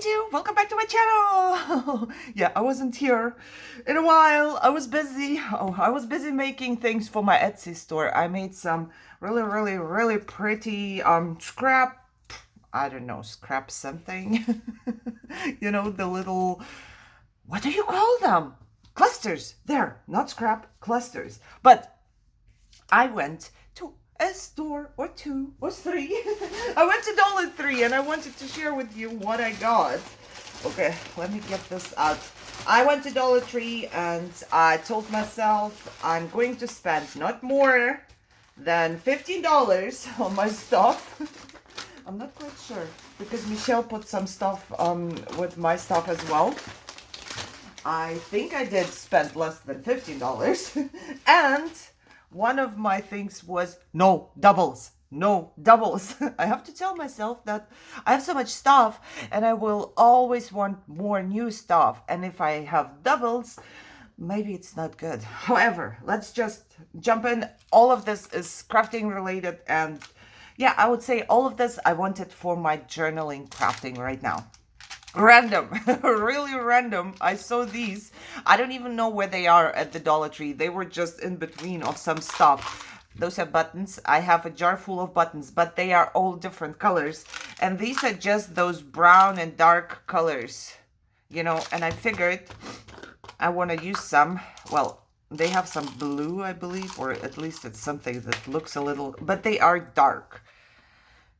YouTube, welcome back to my channel. Yeah, I wasn't here in a while. I was busy. I was busy making things for my Etsy store. I made some really pretty scrap, I don't know, scrap something. You know, the little, what do you call them? Clusters. There, not scrap, clusters. But I went to a store or two or three. I went to Dollar Tree and I wanted to share with you what I got. Okay, let me get this out. I went to Dollar Tree and I told myself I'm going to spend not more than $15 on my stuff. I'm not quite sure because Michelle put some stuff with my stuff as well. I think I did spend less than $15 and one of my things was no doubles. No doubles. I have to tell myself that I have so much stuff and I will always want more new stuff. And if I have doubles, maybe it's not good. However, let's just jump in. All of this is crafting related. And yeah, I would say all of this I wanted for my journaling crafting right now. Random, really random. I saw these. I don't even know where they are at the Dollar Tree. They were just in between of some stuff. Those are buttons. I have a jar full of buttons, but they are all different colors. And these are just those brown and dark colors, you know, and I figured I want to use some. Well, they have some blue, I believe, or at least it's something that looks a little, but they are dark.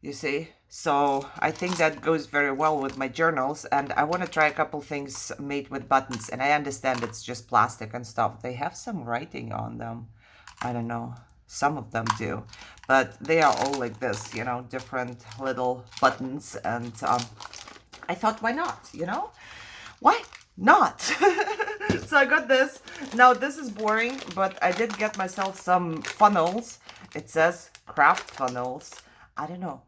You see, so I think that goes very well with my journals, and I want to try a couple things made with buttons. And I understand it's just plastic and stuff. They have some writing on them. I don't know, some of them do, but they are all like this, you know, different little buttons. And I thought, why not, you know, why not? So I got this. Now this is boring, but I did get myself some funnels. It says craft funnels. I don't know.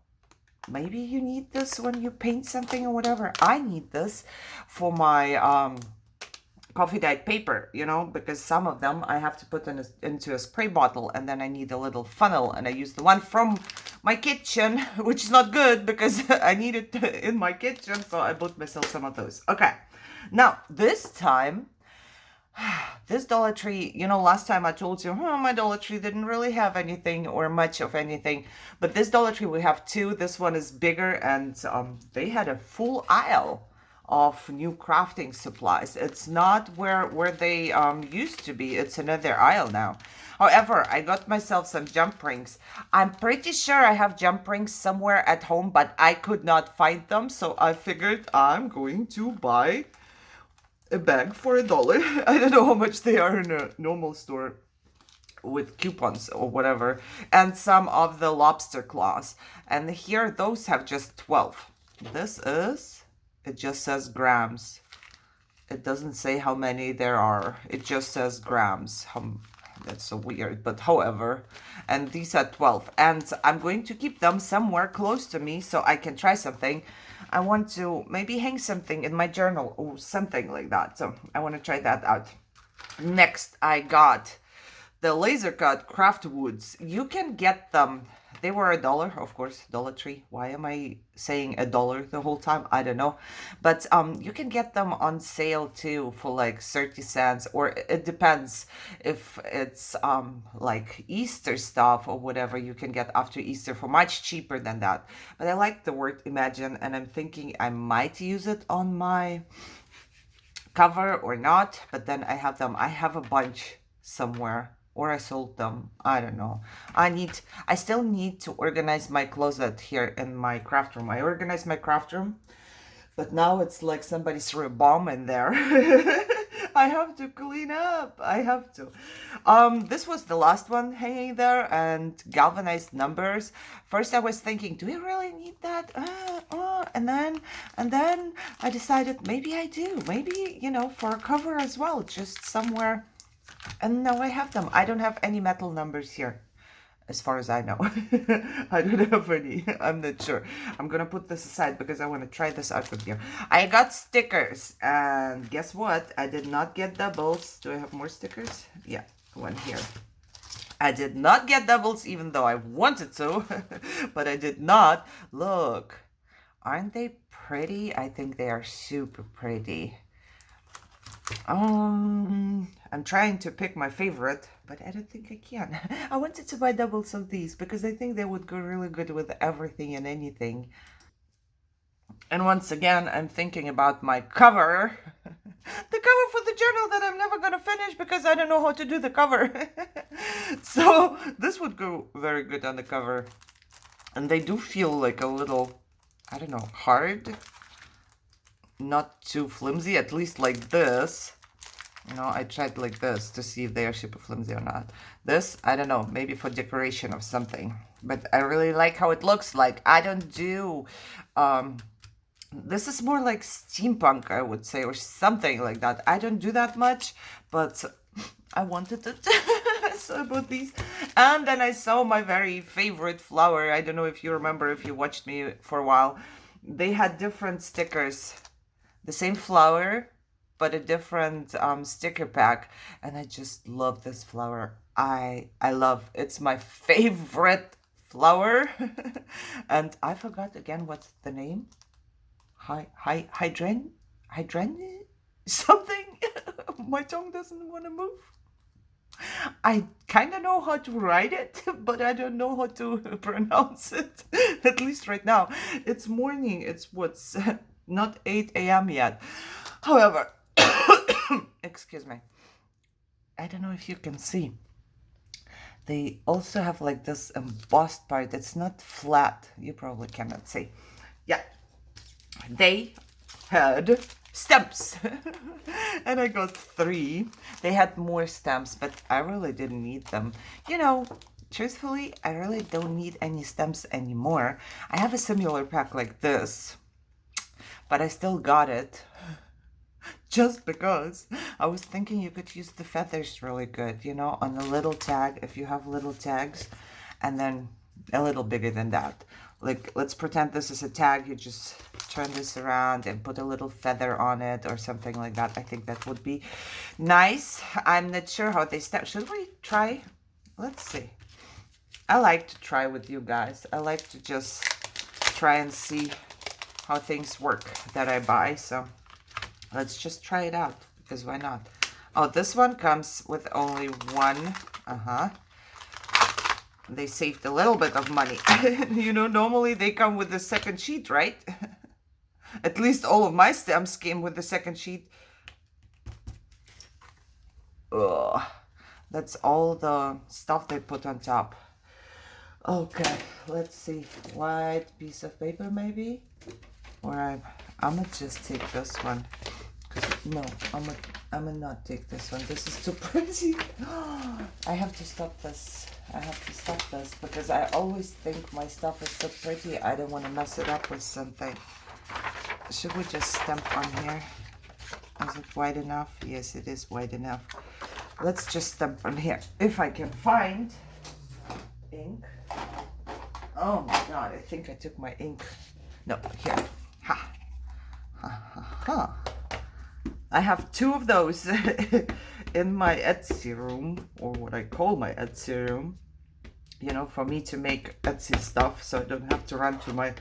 Maybe you need this when you paint something or whatever. I need this for my coffee dyed paper, you know, because some of them I have to put into a spray bottle, and then I need a little funnel, and I use the one from my kitchen, which is not good because I need it in my kitchen, so I bought myself some of those. Okay, now this time, this Dollar Tree, you know, last time I told you, my Dollar Tree didn't really have anything or much of anything. But this Dollar Tree, we have two. This one is bigger, and they had a full aisle of new crafting supplies. It's not where they used to be. It's another aisle now. However, I got myself some jump rings. I'm pretty sure I have jump rings somewhere at home, but I could not find them. So I figured I'm going to buy a bag for $1. I don't know how much they are in a normal store with coupons or whatever. And some of the Lobster Claws. And here, those have just 12. This is, it just says grams. It doesn't say how many there are. It just says grams. That's so weird, but however. And these are 12. And I'm going to keep them somewhere close to me so I can try something. I want to maybe hang something in my journal or something like that. So I want to try that out. Next, I got the laser cut craft woods. You can get them. They were $1, of course, Dollar Tree. Why am I saying $1 the whole time? I don't know. But you can get them on sale too for like 30 cents, or it depends if it's like Easter stuff or whatever. You can get after Easter for much cheaper than that. But I like the word imagine, and I'm thinking I might use it on my cover or not. But then I have them. I have a bunch somewhere. Or I sold them. I don't know. I still need to organize my closet here in my craft room. I organized my craft room, but now it's like somebody threw a bomb in there. I have to clean up. I have to. This was the last one hanging there, and galvanized numbers. First I was thinking, do we really need that? And then I decided maybe I do. Maybe, you know, for a cover as well, just somewhere. And now I have them. I don't have any metal numbers here, as far as I know. I don't have any. I'm not sure. I'm going to put this aside because I want to try this out with you. I got stickers. And guess what? I did not get doubles. Do I have more stickers? Yeah, one here. I did not get doubles even though I wanted to. But I did not. Look. Aren't they pretty? I think they are super pretty. I'm trying to pick my favorite, but I don't think I can. I wanted to buy doubles of these because I think they would go really good with everything and anything. And once again, I'm thinking about my cover. The cover for the journal that I'm never going to finish because I don't know how to do the cover. So this would go very good on the cover. And they do feel like a little, I don't know, hard. Not too flimsy, at least like this. You know, I tried like this to see if they are super flimsy or not. This, I don't know, maybe for decoration of something. But I really like how it looks like. I don't do... this is more like steampunk, I would say, or something like that. I don't do that much, but I wanted it. So I bought these. And then I saw my very favorite flower. I don't know if you remember, if you watched me for a while. They had different stickers. The same flower, but a different sticker pack. And I just love this flower. I love, it's my favorite flower. And I forgot again what's the name. Hydrangea? Something? My tongue doesn't want to move. I kind of know how to write it, but I don't know how to pronounce it. At least right now. It's morning. It's what's not 8 a.m. yet. However, excuse me. I don't know if you can see. They also have like this embossed part. It's not flat. You probably cannot see. Yeah. They had stamps. And I got 3. They had more stamps, but I really didn't need them. You know, truthfully, I really don't need any stamps anymore. I have a similar pack like this, but I still got it just because I was thinking you could use the feathers really good, you know, on a little tag, if you have little tags, and then a little bigger than that. Like, let's pretend this is a tag. You just turn this around and put a little feather on it or something like that. I think that would be nice. I'm not sure how they stamp. Should we try? Let's see. I like to try with you guys. I like to just try and see how things work that I buy. So let's just try it out, because why not? Oh, this one comes with only one. They saved a little bit of money. You know, normally they come with the second sheet, right? At least all of my stamps came with the second sheet. Ugh. That's all the stuff they put on top. Okay, let's see. White piece of paper, maybe? Or I'm gonna just take this one. No, I'm gonna not take this one. This is too pretty. I have to stop this. I have to stop this because I always think my stuff is so pretty. I don't want to mess it up with something. Should we just stamp on here? Is it wide enough? Yes, it is wide enough. Let's just stamp on here. If I can find ink. Oh my God, I think I took my ink. No, here. Ha. Ha, ha, ha. I have 2 of those in my Etsy room, or what I call my Etsy room, you know, for me to make Etsy stuff, so I don't have to run to my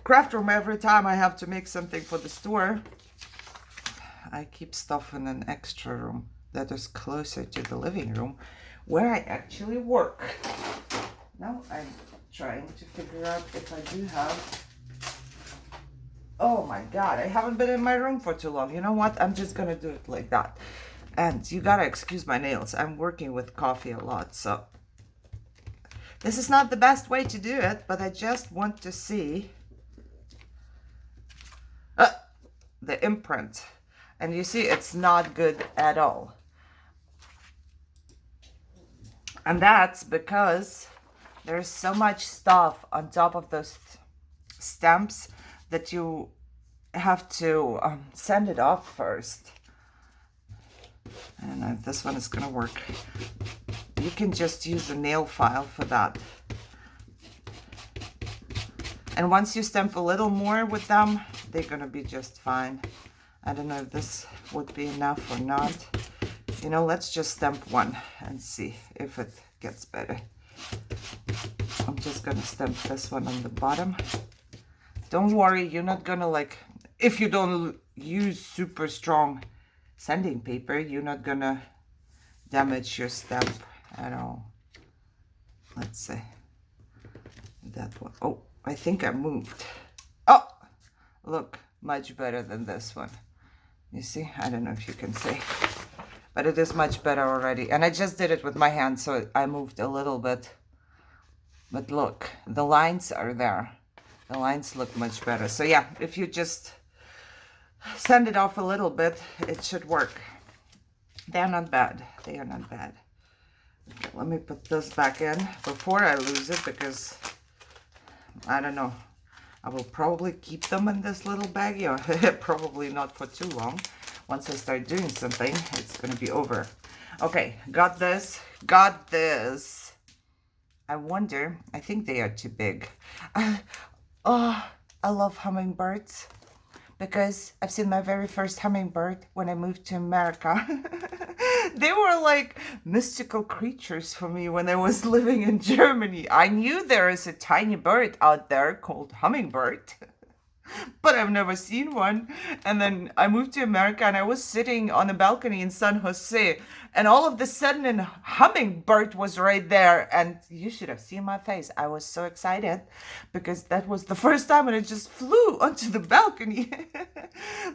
craft room every time I have to make something for the store. I keep stuff in an extra room that is closer to the living room where I actually work. Now I'm trying to figure out if I do have... Oh my God, I haven't been in my room for too long. You know what? I'm just gonna do it like that. And you gotta excuse my nails. I'm working with coffee a lot, so this is not the best way to do it, but I just want to see the imprint. And you see, it's not good at all. And that's because there's so much stuff on top of those stamps that you have to sand it off first. I don't know if this one is gonna work. You can just use a nail file for that. And once you stamp a little more with them, they're gonna be just fine. I don't know if this would be enough or not. You know, let's just stamp one and see if it gets better. I'm just gonna stamp this one on the bottom don't worry, you're not gonna like, if you don't use super strong sanding paper, you're not gonna damage your stamp at all. Let's see. That one. Oh, I think I moved. Oh, look, much better than this one. You see? I don't know if you can see, but it is much better already. And I just did it with my hand, so I moved a little bit. But look, the lines are there. The lines look much better. So yeah, if you just sand it off a little bit, it should work. They're not bad. They are not bad. Okay, let me put this back in before I lose it, because I don't know. I will probably keep them in this little baggie, or probably not for too long. Once I start doing something, it's going to be over. Okay, got this. Got this. I wonder, I think they are too big. Oh, I love hummingbirds, because I've seen my very first hummingbird when I moved to America. They were like mystical creatures for me when I was living in Germany. I knew there is a tiny bird out there called hummingbird, but I've never seen one. And then I moved to America, and I was sitting on a balcony in San Jose, and all of a sudden a hummingbird was right there, and you should have seen my face. I was so excited, because that was the first time, and it just flew onto the balcony.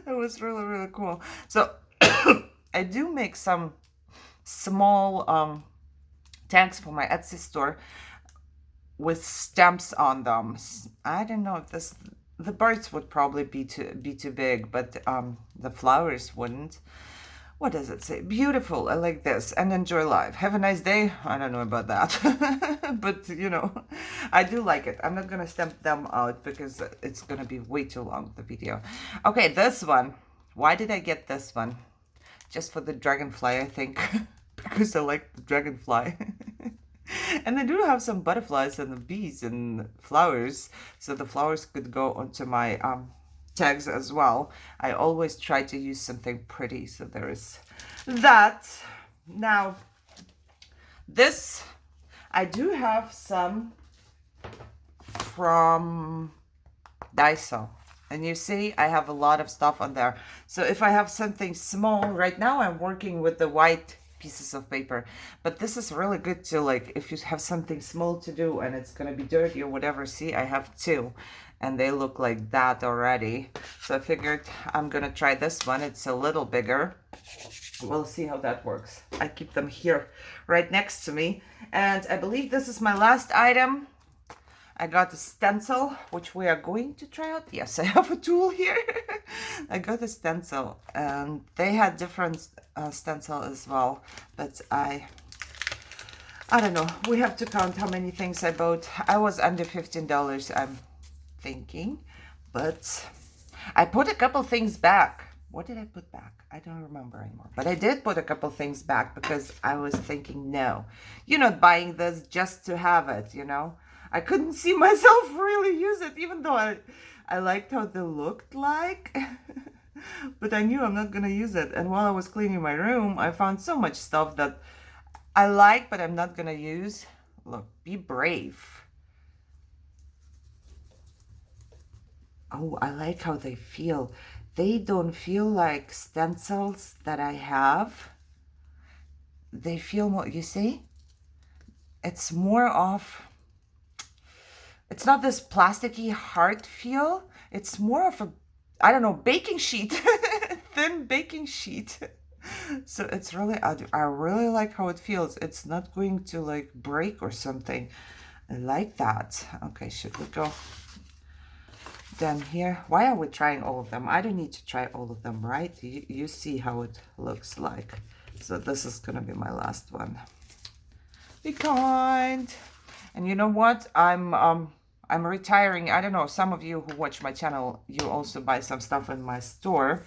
That was really, really cool. So I do make some small tags for my Etsy store with stamps on them. I don't know if this, the birds would probably be too big, but the flowers wouldn't. What does it say? Beautiful. I like this. And enjoy life. Have a nice day. I don't know about that. But, you know, I do like it. I'm not going to stamp them out because it's going to be way too long, the video. Okay, this one. Why did I get this one? Just for the dragonfly, I think. Because I like the dragonfly. And I do have some butterflies and the bees and flowers. So the flowers could go onto my tags as well. I always try to use something pretty, so there is that. Now this, I do have some from Daiso, and you see I have a lot of stuff on there. So if I have something small, right now I'm working with the white pieces of paper, but this is really good to, like, if you have something small to do and it's gonna be dirty or whatever. See, I have two and they look like that already, so I figured I'm gonna try this one. It's a little bigger. We'll see how that works. I keep them here right next to me, and I believe this is my last item. I got a stencil, which we are going to try out. Yes, I have a tool here. I got a stencil, and they had different stencil as well, but I don't know. We have to count how many things I bought. I was under $15, I'm thinking, but I put a couple things back. What did I put back? I don't remember anymore, but I did put a couple things back because I was thinking, no, you're not buying this just to have it, you know. I couldn't see myself really use it, even though I liked how they looked like. But I knew I'm not gonna use it. And while I was cleaning my room, I found so much stuff that I like, but I'm not gonna use. Look, be brave. Oh, I like how they feel. They don't feel like stencils that I have. They feel more, you see? It's more of, it's not this plasticky hard feel. It's more of a, I don't know, baking sheet. Thin baking sheet. So it's really, I really like how it feels. It's not going to like break or something. I like that. Okay, should we go down here? Why are we trying all of them? I don't need to try all of them, right? You see how it looks like. So this is gonna be my last one. Be kind. And you know what? I'm retiring. I don't know, some of you who watch my channel, you also buy some stuff in my store.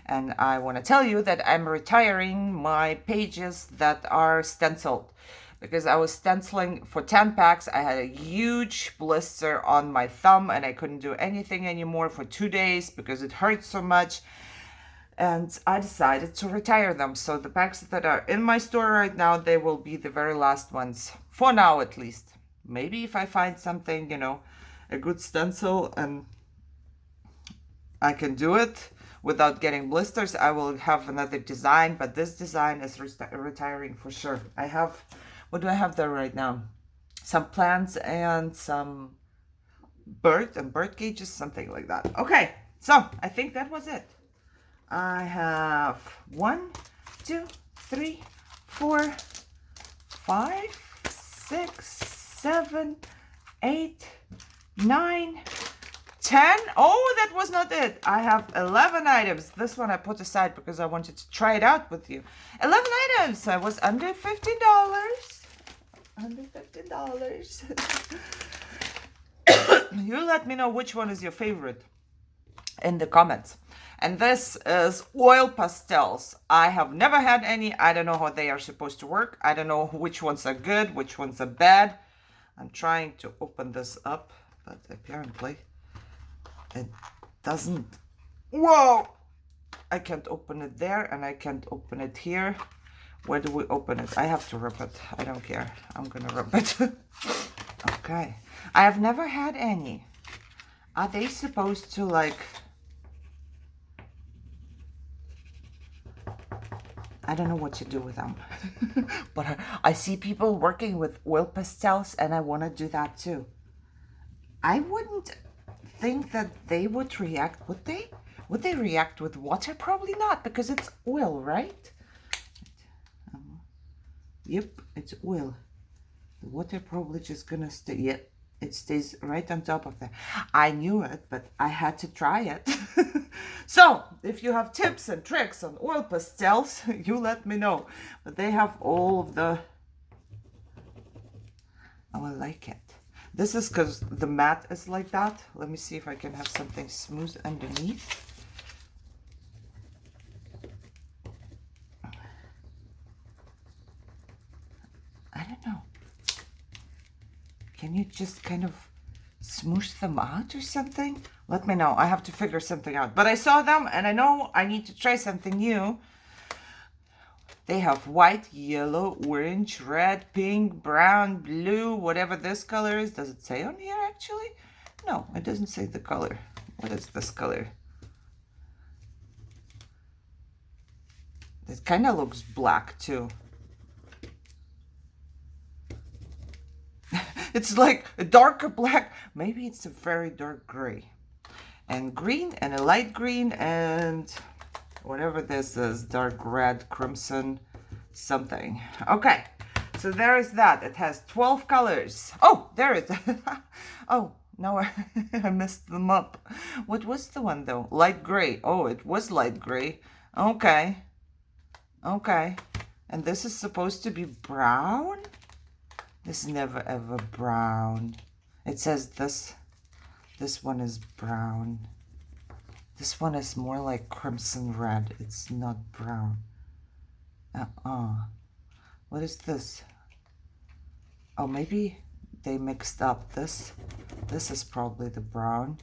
And I want to tell you that I'm retiring my pages that are stenciled. Because I was stenciling for 10 packs. I had a huge blister on my thumb and I couldn't do anything anymore for 2 days because it hurt so much. And I decided to retire them. So the packs that are in my store right now, they will be the very last ones. For now, at least. Maybe if I find something, you know, a good stencil and I can do it without getting blisters. I will have another design, but this design is retiring for sure. I have, what do I have there right now? Some plants and some bird cages, something like that. Okay, so I think that was it. I have 1, 2, 3, 4, 5, 6, 7, 8, 9, 10. Oh, that was not it. I have 11 items. This one I put aside because I wanted to try it out with you. 11 items. I was under $15. Under $15. You let me know which one is your favorite in the comments. And this is oil pastels. I have never had any. I don't know how they are supposed to work. I don't know which ones are good, which ones are bad. I'm trying to open this up, but apparently it doesn't. Whoa! I can't open it there, and I can't open it here. Where do we open it? I have to rip it. I don't care. I'm gonna rip it. Okay. I have never had any. Are they supposed to, like... I don't know what to do with them. But I see people working with oil pastels, and I want to do that too. I wouldn't think that they would react, would they? Would they react with water? Probably not, because it's oil, right? Yep, it's oil. The water probably just gonna stay. Yep, it stays right on top of there. I knew it, but I had to try it. So, if you have tips and tricks on oil pastels, you let me know. But they have all of the... Oh, I like it. This is because the mat is like that. Let me see if I can have something smooth underneath. I don't know. Can you just kind of smoosh them out or something? Let me know. I have to figure something out. But I saw them and I know I need to try something new. They have white, yellow, orange, red, pink, brown, blue, whatever this color is. Does it say on here actually? No, it doesn't say the color. What is this color? It kind of looks black too. It's like a darker black. Maybe it's a very dark gray. And green and a light green and whatever this is. Dark red, crimson, something. Okay, so there is that. It has 12 colors. Oh, there it is. Oh, no, I messed them up. What was the one though? Light gray. Oh, it was light gray. Okay. Okay. And this is supposed to be brown? This is never ever brown. It says this one is brown. This one is more like crimson red. It's not brown. What is this? Oh, maybe they mixed up this. This is probably the brown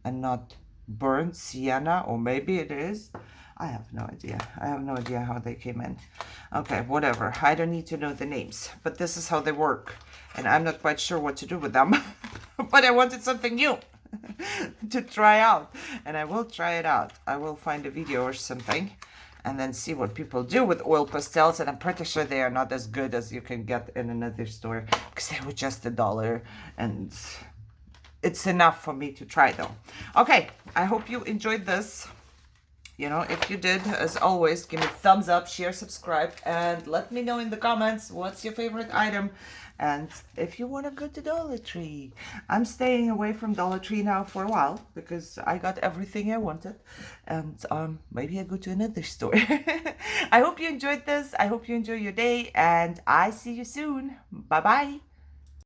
and not burnt sienna, or maybe it is. I have no idea. I have no idea how they came in. Okay, whatever. I don't need to know the names, but this is how they work. And I'm not quite sure what to do with them. But I wanted something new to try out. And I will try it out. I will find a video or something and then see what people do with oil pastels. And I'm pretty sure they are not as good as you can get in another store, because they were just $1. And it's enough for me to try though. Okay, I hope you enjoyed this. You know, if you did, as always, give me a thumbs up, share, subscribe, and let me know in the comments what's your favorite item. And if you want to go to Dollar Tree. I'm staying away from Dollar Tree now for a while because I got everything I wanted. And maybe I go to another store. I hope you enjoyed this. I hope you enjoy your day. And I see you soon. Bye-bye.